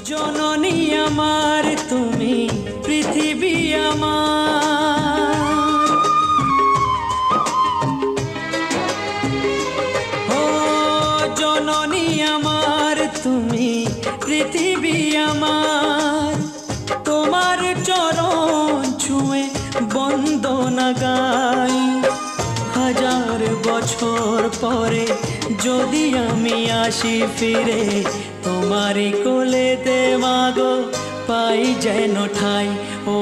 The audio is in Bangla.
জননী আমার তুমি পৃথিবী আমার, ও জননী আমার তুমি পৃথিবী আমার। তোমার চরণ ছুঁয়ে বন্দনা গাই, হাজার বছর পরে যদি আমি আসি ফিরে, তোমারই কোলেতে মাগো পাই যেন ঠাই। ও